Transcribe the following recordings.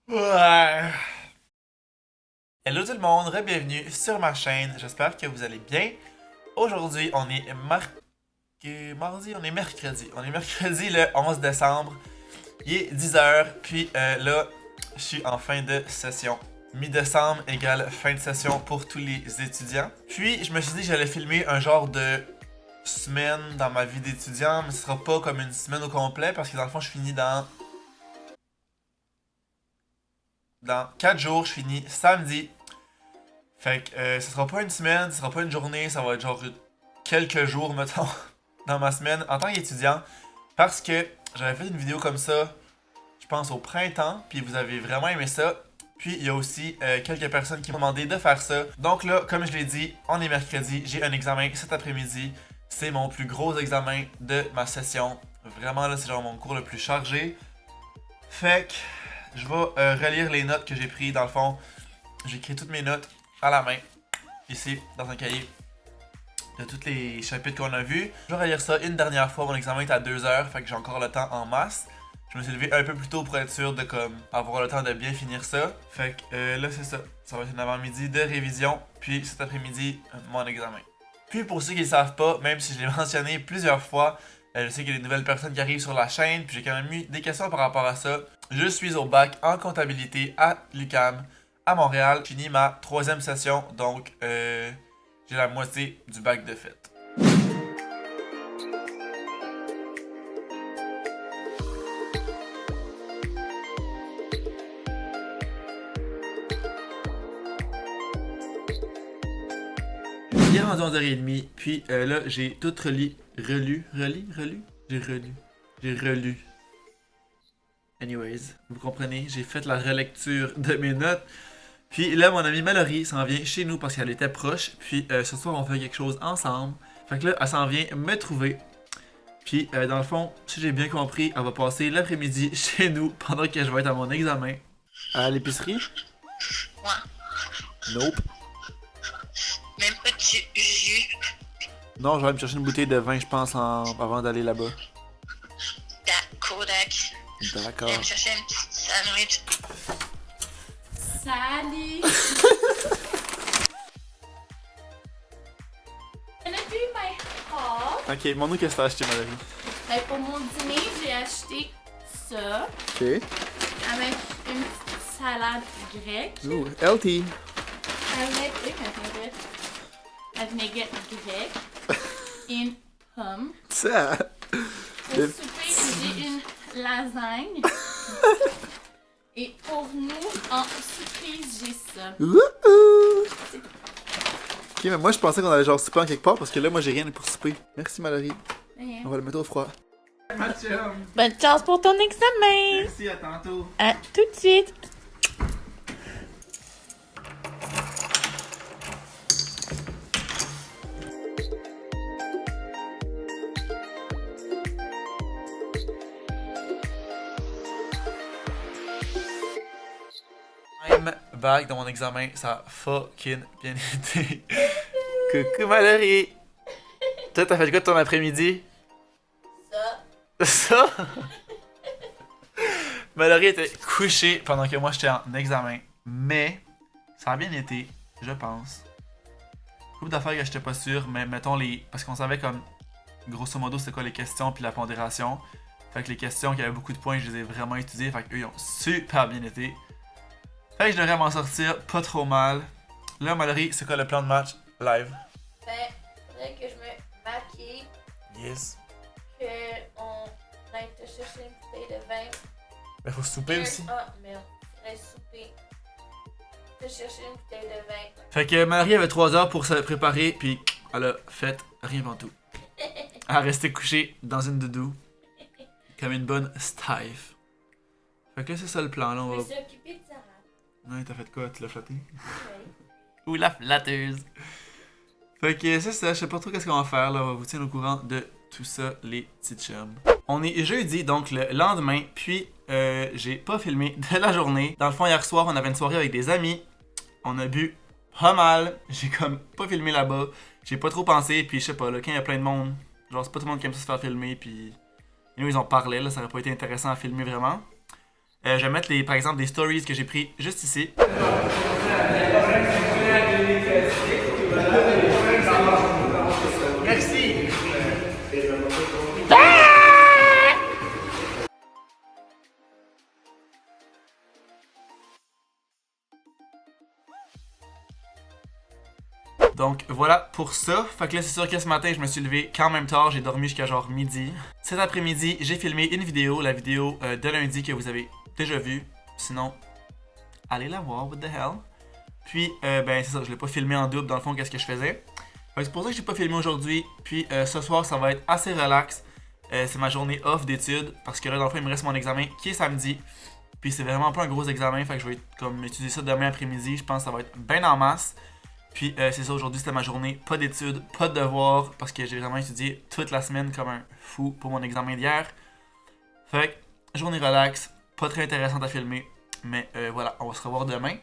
Ouais. Hello tout le monde, bienvenue sur ma chaîne, j'espère que vous allez bien. Aujourd'hui, on est mardi, on est mercredi. On est mercredi le 11 décembre. Il est 10h, puis là, je suis en fin de session. Mi-décembre égale fin de session pour tous les étudiants. Puis, je me suis dit que j'allais filmer un genre de semaine dans ma vie d'étudiant, mais ce sera pas comme une semaine au complet, parce que dans le fond, je finis dans 4 jours, je finis samedi. Fait que ce sera pas une semaine, ce sera pas une journée, ça va être genre quelques jours, mettons, dans ma semaine en tant qu'étudiant. Parce que j'avais fait une vidéo comme ça, je pense au printemps, puis vous avez vraiment aimé ça. Puis il y a aussi quelques personnes qui m'ont demandé de faire ça. Donc là, comme je l'ai dit, on est mercredi, j'ai un examen cet après-midi. C'est mon plus gros examen de ma session. Vraiment là, c'est genre mon cours le plus chargé. Fait que je vais relire les notes que j'ai prises. Dans le fond, j'ai écrit toutes mes notes à la main, ici, dans un cahier, de tous les chapitres qu'on a vus. Je vais relire ça une dernière fois, mon examen est à 2h, fait que j'ai encore le temps en masse. Je me suis levé un peu plus tôt pour être sûr de comme avoir le temps de bien finir ça. Fait que là c'est ça, ça va être un avant-midi de révision, puis cet après-midi, mon examen. Puis pour ceux qui ne le savent pas, même si je l'ai mentionné plusieurs fois, je sais qu'il y a des nouvelles personnes qui arrivent sur la chaîne, puis j'ai quand même eu des questions par rapport à ça. Je suis au bac en comptabilité à l'UQAM à Montréal. Je finis ma 3e session, donc j'ai la moitié du bac de fait. Il est rendu 11h30, puis là j'ai tout relu. J'ai relu. Anyways, vous comprenez, j'ai fait la relecture de mes notes. Puis là, mon amie Mallory s'en vient chez nous parce qu'elle était proche. Puis ce soir, on fait quelque chose ensemble. Fait que là, elle s'en vient me trouver. Puis dans le fond, si j'ai bien compris, elle va passer l'après-midi chez nous pendant que je vais être à mon examen. À l'épicerie? Ouais. Nope. Même pas de jus. Non, je vais aller me chercher une bouteille de vin, je pense, avant d'aller là-bas. Kodak. D'accord. Je vais me chercher un petit sandwich. Salut! Can I do my haul? Ok, montre-nous qu'est-ce que t'as acheté, Mallory. Ben, pour mon dîner, j'ai acheté ça Ok. avec une petite salade grecque. Ouh, healthy. Avec un nugget grec et une pomme. Ça. Pour souper, j'ai une lasagne. Et pour nous, en surprise, j'ai ça. Wouhou! Ok, mais moi je pensais qu'on allait genre souper en quelque part parce que là, moi j'ai rien pour souper. Merci Mallory. Rien. On va le mettre au froid. Bonne chance pour ton examen! Merci, à tantôt. À tout de suite! Même bac dans mon examen, ça a fucking bien été. Coucou Mallory! Toi, t'as fait quoi de ton après-midi? Ça. Ça? Mallory était couchée pendant que moi j'étais en examen. Mais ça a bien été, je pense. Couple d'affaires que j'étais pas sûr, mais mettons les. Parce qu'on savait comme grosso modo c'est quoi les questions puis la pondération. Fait que les questions qui avaient beaucoup de points, je les ai vraiment étudiées. Fait qu'eux ils ont super bien été. Fait que je devrais m'en sortir pas trop mal. Là, Mallory, c'est quoi le plan de match live? Ben, faudrait que je me maquille, Yes. qu'on aille te chercher une bouteille de vin. Mais faut souper aussi. Ah, merde. Faudrait souper. Te chercher une bouteille de vin. Fait que Mallory avait 3 heures pour se préparer, puis elle a fait rien avant tout. Elle a resté couchée dans une doudou. Comme une bonne stife. Fait que là, c'est ça le plan. Là, on Je va. me suis occupée de Sarah. Ouais, t'as fait quoi? Tu l'as flatté? Oui. Ou la flatteuse. Fait que c'est ça, je sais pas trop qu'est-ce qu'on va faire là, on va vous tenir au courant de tout ça les petits chums. On est jeudi, donc le lendemain, puis j'ai pas filmé de la journée. Dans le fond, hier soir, on avait une soirée avec des amis, on a bu pas mal, j'ai comme pas filmé là-bas, j'ai pas trop pensé, puis je sais pas, là, quand il y a plein de monde, genre c'est pas tout le monde qui aime ça se faire filmer, puis nous ils ont parlé, là, ça aurait pas été intéressant à filmer vraiment. Je vais mettre par exemple des stories que j'ai pris juste ici. Merci. Donc voilà pour ça. Fait que là c'est sûr que ce matin je me suis levé quand même tard, j'ai dormi jusqu'à genre midi. Cet après-midi j'ai filmé une vidéo, la vidéo de lundi que vous avez déjà vue. Sinon, allez la voir, what the hell. Puis ben c'est ça, je l'ai pas filmé en double dans le fond qu'est-ce que je faisais. C'est pour ça que j'ai pas filmé aujourd'hui. Puis ce soir ça va être assez relax. C'est ma journée off d'études parce que là dans le fond il me reste mon examen qui est samedi. Puis c'est vraiment pas un gros examen, fait que je vais comme étudier ça demain après-midi. Je pense que ça va être bien en masse. Puis c'est ça, aujourd'hui c'était ma journée, pas d'études, pas de devoirs, parce que j'ai vraiment étudié toute la semaine comme un fou pour mon examen d'hier. Fait que, journée relax, pas très intéressante à filmer, mais voilà, on va se revoir demain.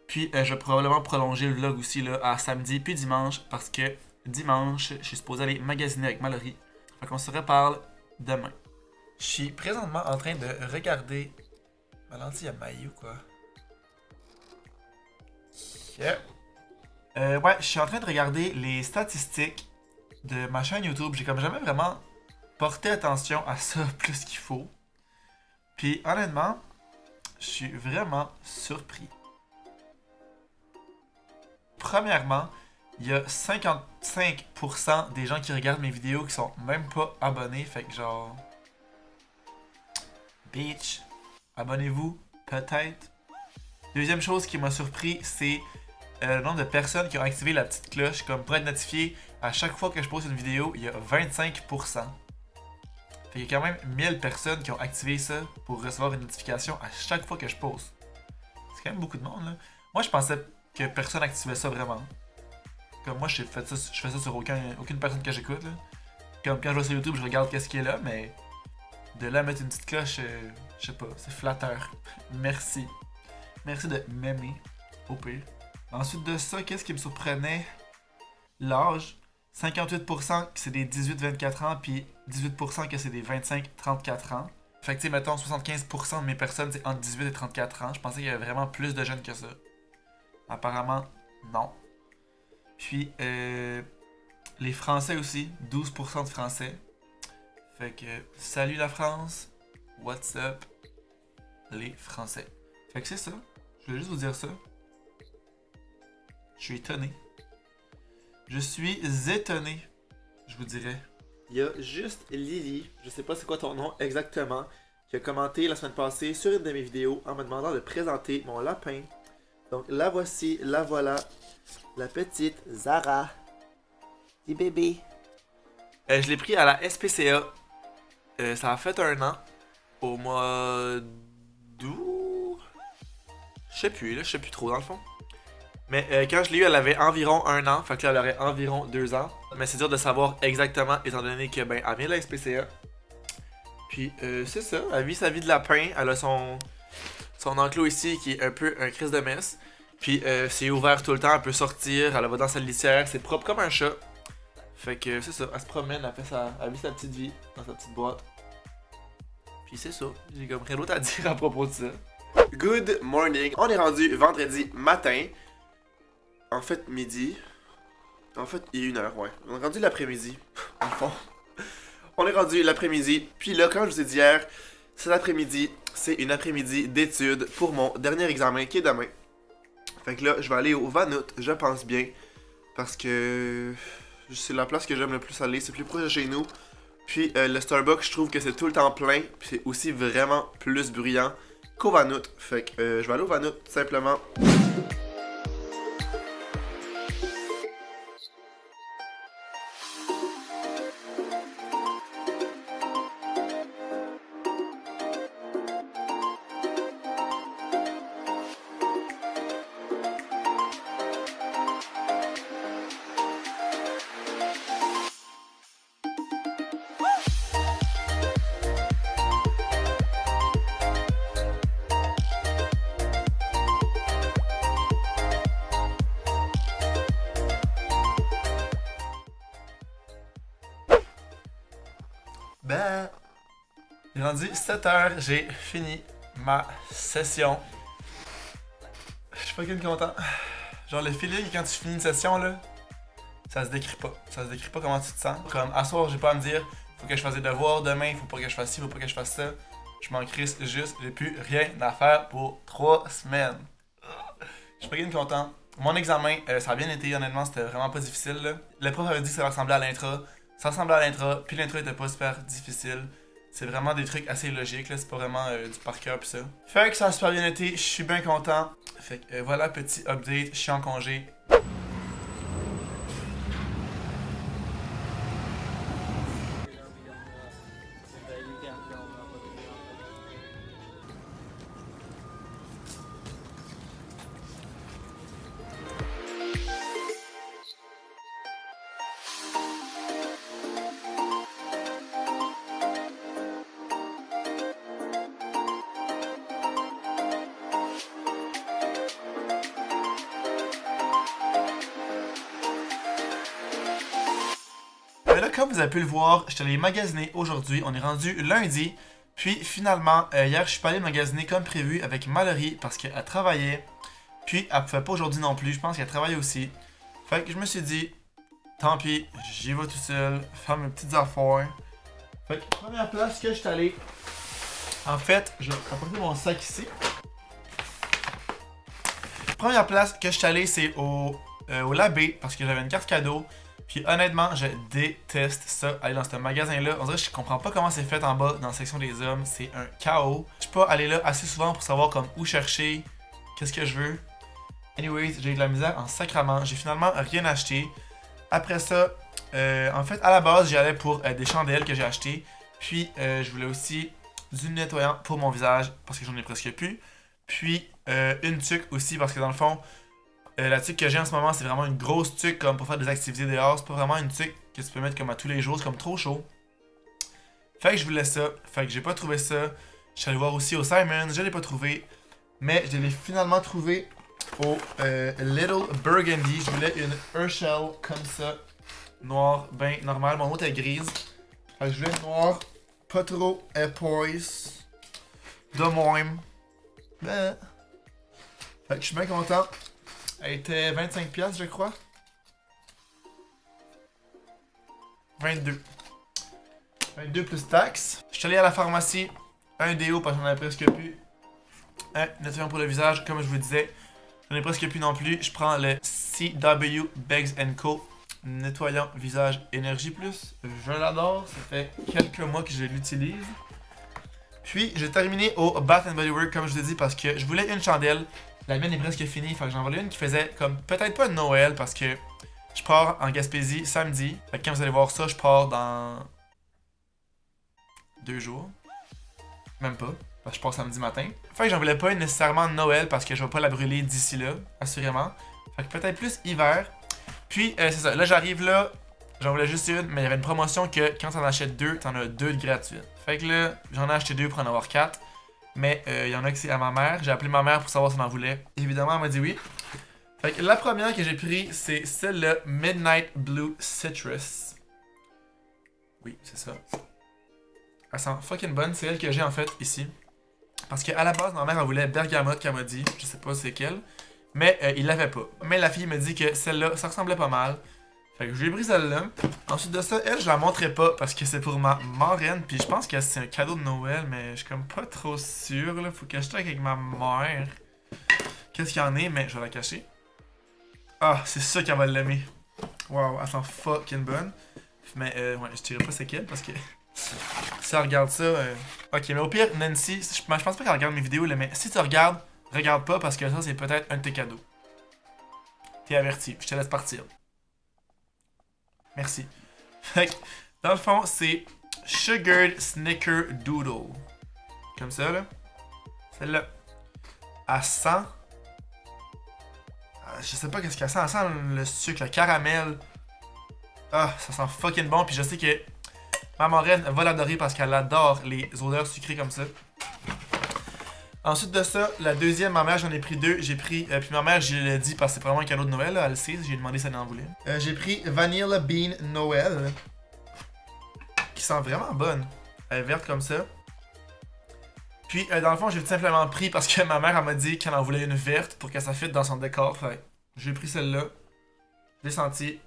Puis je vais probablement prolonger le vlog aussi là, à samedi puis dimanche, parce que dimanche, je suis supposé aller magasiner avec Mallory. Fait qu'on se reparle demain. Je suis présentement en train de regarder ma lentille à maille ou quoi. Yeah. Ouais, je suis en train de regarder les statistiques de ma chaîne YouTube. J'ai comme jamais vraiment porté attention à ça plus qu'il faut. Puis honnêtement, je suis vraiment surpris. Premièrement, il y a 55% des gens qui regardent mes vidéos qui sont même pas abonnés. Fait que genre... Bitch, abonnez-vous, peut-être. Deuxième chose qui m'a surpris, c'est... le nombre de personnes qui ont activé la petite cloche comme pour être notifié à chaque fois que je poste une vidéo, il y a 25%. Fait qu'il y a quand même 1000 personnes qui ont activé ça pour recevoir une notification à chaque fois que je poste. C'est quand même beaucoup de monde là. Moi je pensais que personne activait ça vraiment. Comme moi je fais ça sur aucune personne que j'écoute là. Comme quand je vais sur YouTube je regarde qu'est-ce qui est là, mais de là à mettre une petite cloche, je sais pas, c'est flatteur. Merci. Merci de m'aimer, au pire. Ensuite de ça, qu'est-ce qui me surprenait? L'âge. 58% que c'est des 18-24 ans, puis 18% que c'est des 25-34 ans. Fait que tu sais, mettons 75% de mes personnes, c'est entre 18 et 34 ans. Je pensais qu'il y avait vraiment plus de jeunes que ça. Apparemment, non. Puis, les Français aussi, 12% de Français. Fait que, salut la France, what's up, les Français. Fait que c'est ça, je voulais juste vous dire ça. Je suis étonné. Je suis étonné, je vous dirais. Il y a juste Lily, je sais pas c'est quoi ton nom exactement, qui a commenté la semaine passée sur une de mes vidéos en me demandant de présenter mon lapin. Donc la voici, la voilà, la petite Zara. Petit bébé. Je l'ai pris à la SPCA. Ça a fait 1 an. Au mois d'août. Je sais plus, là, je sais plus trop dans le fond. Mais quand je l'ai eu, elle avait environ 1 an. Fait que là, elle aurait environ 2 ans. Mais c'est dur de savoir exactement, étant donné que, ben, elle vient de la SPCA. Puis, c'est ça. Elle vit sa vie de lapin. Elle a son enclos ici qui est un peu un crise de messe. Puis, c'est ouvert tout le temps. Elle peut sortir. Elle va dans sa litière. C'est propre comme un chat. Fait que, c'est ça. Elle se promène. Elle vit sa petite vie dans sa petite boîte. Puis, c'est ça. J'ai comme rien d'autre à dire à propos de ça. Good morning. On est rendu vendredi matin. En fait, midi. En fait, il est 1h, ouais. On est rendu l'après-midi. En fond. On est rendu l'après-midi. Puis là, comme je vous ai dit hier, cet après-midi, c'est une après-midi d'études pour mon dernier examen qui est demain. Fait que là, je vais aller au Vanout, je pense bien. Parce que c'est la place que j'aime le plus aller. C'est plus proche de chez nous. Puis le Starbucks, je trouve que c'est tout le temps plein. Puis c'est aussi vraiment plus bruyant qu'au Vanout. Fait que je vais aller au Vanout, tout simplement. Ben, j'ai rendu 7h, j'ai fini ma session. Je suis fucking content. Genre le feeling quand tu finis une session là, ça se décrit pas. Ça se décrit pas comment tu te sens. Comme à soir, j'ai pas à me dire faut que je fasse des devoirs demain, faut pas que je fasse ci, faut pas que je fasse ça. Je m'en crisse juste, j'ai plus rien à faire pour 3 semaines. Je suis fucking content. Mon examen, ça a bien été honnêtement, c'était vraiment pas difficile là. Le prof avait dit que ça ressemblait à l'intra. Ça ressemblait à l'intra, puis l'intra était pas super difficile. C'est vraiment des trucs assez logiques là, c'est pas vraiment du par cœur pis ça. Fait que ça a super bien été, je suis bien content. Fait que voilà, petit update, je suis en congé. Là, comme vous avez pu le voir, je suis allé magasiner aujourd'hui. On est rendu lundi. Puis finalement, hier, je suis pas allé magasiner comme prévu avec Mallory parce qu'elle travaillait. Puis elle pouvait pas aujourd'hui non plus. Je pense qu'elle travaillait aussi. Fait que je me suis dit, tant pis, j'y vais tout seul, faire mes petites affaires. Fait que première place que je suis allé. En fait, je vais apporter mon sac ici. Première place que je suis allé, c'est au Labé parce que j'avais une carte cadeau. Puis honnêtement, je déteste ça, aller dans ce magasin-là. On dirait que je comprends pas comment c'est fait en bas dans la section des hommes. C'est un chaos. Je suis pas allé là assez souvent pour savoir comme où chercher, qu'est-ce que je veux. Anyways, j'ai eu de la misère en sacrament. J'ai finalement rien acheté. Après ça, en fait, à la base, j'y allais pour des chandelles que j'ai achetées. Puis, je voulais aussi du nettoyant pour mon visage parce que j'en ai presque plus. Puis, une tuque aussi parce que dans le fond, la tuque que j'ai en ce moment, c'est vraiment une grosse tuque comme pour faire des activités dehors. C'est pas vraiment une tuque que tu peux mettre comme à tous les jours, c'est comme trop chaud. Fait que je voulais ça. Fait que j'ai pas trouvé ça. Je suis allé voir aussi au Simon, je l'ai pas trouvé. Mais je l'ai finalement trouvé au Little Burgundy. Je voulais une Herschel comme ça. Noir, ben normal. Mon autre est grise. Fait que je voulais une noire. Pas trop épaisse. De même. Ben. Fait que je suis bien content. Elle était 25$, je crois. 22. 22 plus taxes. Je suis allé à la pharmacie. Un déo parce que j'en avais presque plus. Un nettoyant pour le visage, comme je vous disais. J'en ai presque plus non plus. Je prends le CW Bags & Co. Nettoyant visage énergie plus. Je l'adore. Ça fait quelques mois que je l'utilise. Puis, j'ai terminé au Bath & Body Works, comme je vous ai dit, parce que je voulais une chandelle. La mienne est presque finie, fait que j'en voulais une qui faisait comme peut-être pas Noël parce que je pars en Gaspésie samedi. Fait que quand vous allez voir ça, je pars dans 2 jours. Même pas, parce que je pars samedi matin. Fait que j'en voulais pas une nécessairement Noël parce que je vais pas la brûler d'ici là, assurément. Fait que peut-être plus hiver. Puis c'est ça, là j'arrive là, j'en voulais juste une, mais il y avait une promotion que quand t'en achètes 2, t'en as 2 de gratuits. Fait que là, j'en ai acheté 2 pour en avoir 4. Mais il y en a que c'est à ma mère. J'ai appelé ma mère pour savoir si elle en voulait. Évidemment, elle m'a dit oui. Fait que la première que j'ai pris, c'est celle-là, Midnight Blue Citrus. Oui, c'est ça. Elle sent fucking bonne. C'est elle que j'ai en fait ici. Parce qu'à la base, ma mère elle voulait bergamote qu'elle m'a dit. Je sais pas c'est quelle. Mais il l'avait pas. Mais la fille me dit que celle-là, ça ressemblait pas mal. Fait que je lui ai pris celle-là. Ensuite de ça, elle, je la montrerai pas parce que c'est pour ma marraine. Puis je pense que c'est un cadeau de Noël, mais je suis comme pas trop sûr. Là. Faut que je check avec ma mère. Qu'est-ce qu'il y en a, mais je vais la cacher. Ah, c'est ça qu'elle va l'aimer. Waouh, elle sent fucking bonne. Mais ouais, je dirais pas c'est quelle parce que si elle regarde ça. Ok, mais au pire, Nancy, je pense pas qu'elle regarde mes vidéos, là, mais si tu regardes, regarde pas parce que ça, c'est peut-être un de tes cadeaux. T'es averti, je te laisse partir. Merci. Fait que, dans le fond, c'est Sugared Snickerdoodle. Comme ça, là. Celle-là. Elle sent. Je sais pas qu'est-ce qu'elle sent. Elle sent le sucre, le caramel. Ah, ça sent fucking bon. Puis je sais que ma marraine va l'adorer parce qu'elle adore les odeurs sucrées comme ça. Ensuite de ça, la deuxième, ma mère, j'en ai pris 2. J'ai pris, puis ma mère, je l'ai dit parce que c'est vraiment un cadeau de Noël, là, elle le sait, j'ai demandé si elle en voulait. J'ai pris Vanilla Bean Noël, qui sent vraiment bonne. Elle est verte comme ça. Puis dans le fond, j'ai tout simplement pris parce que ma mère elle m'a dit qu'elle en voulait une verte pour que ça fitte dans son décor. Fait j'ai pris celle-là. Je l'ai sentie.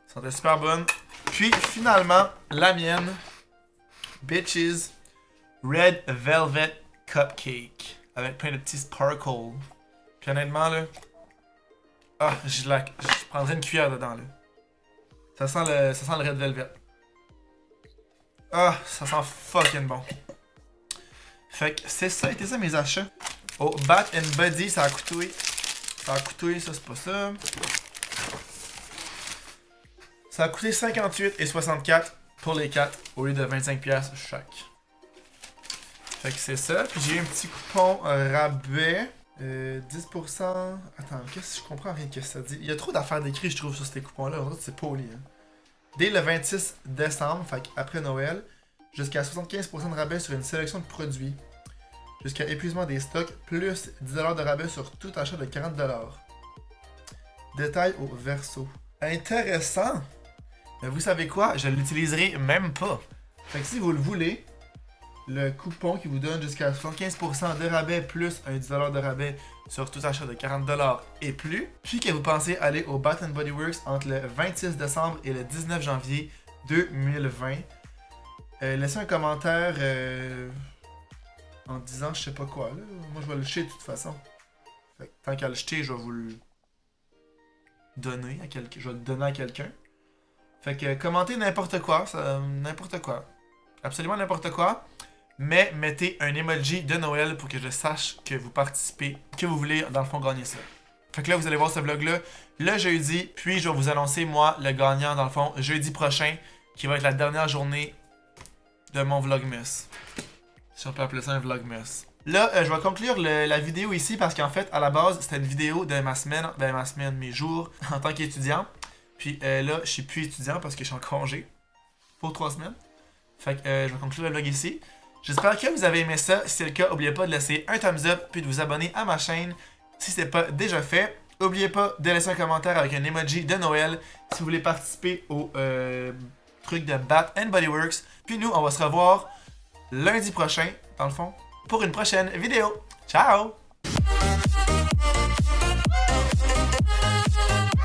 Elle sentait super bonne. Puis finalement, la mienne. Bitches. Red Velvet Cupcake. Avec plein de petits sparkles. Puis honnêtement là. Ah, je prendrais une cuillère dedans là. Ça sent le Red Velvet. Ah, ça sent fucking bon. Fait que c'est ça, c'était ça mes achats. Au Bath & Body, ça a coûté. Ça a coûté, ça c'est pas ça. Ça a coûté 58,64 pour les 4 au lieu de 25$ chaque. Fait que c'est ça. Puis j'ai eu un petit coupon rabais. 10%. Attends, qu'est-ce que je comprends rien que ça dit. Il y a trop d'affaires d'écrit, je trouve, sur ces coupons-là. En fait, c'est poli. Hein. Dès le 26 décembre, fait après Noël, jusqu'à 75% de rabais sur une sélection de produits. Jusqu'à épuisement des stocks, plus 10$ de rabais sur tout achat de 40$. Détail au verso. Intéressant! Mais vous savez quoi? Je l'utiliserai même pas. Fait que si vous le voulez, le coupon qui vous donne jusqu'à 75% de rabais plus un 10$ de rabais sur tout achat de 40$ et plus, puis que vous pensez aller au Bath & Body Works entre le 26 décembre et le 19 janvier 2020, laissez un commentaire en disant je sais pas quoi. Là. Moi je vais le jeter de toute façon. Fait que, tant qu'à le jeter, je vais vous le donner à quelqu'un. Je vais le donner à quelqu'un. Fait que commentez n'importe quoi, n'importe quoi. Absolument n'importe quoi. Mais mettez un emoji de Noël pour que je sache que vous participez, que vous voulez dans le fond gagner ça. Fait que là, vous allez voir ce vlog-là le jeudi, puis je vais vous annoncer, moi, le gagnant, dans le fond, jeudi prochain, qui va être la dernière journée de mon Vlogmas. Si on peut appeler ça un Vlogmas. Là, je vais conclure la vidéo ici parce qu'en fait, à la base, c'était une vidéo de ma semaine, mes jours en tant qu'étudiant. Puis là, je suis plus étudiant parce que je suis en congé pour 3 semaines. Fait que je vais conclure le vlog ici. J'espère que vous avez aimé ça. Si c'est le cas, n'oubliez pas de laisser un thumbs up puis de vous abonner à ma chaîne si ce n'est pas déjà fait. N'oubliez pas de laisser un commentaire avec un emoji de Noël si vous voulez participer au truc de Bath & Body Works. Puis nous, on va se revoir lundi prochain, dans le fond, pour une prochaine vidéo. Ciao!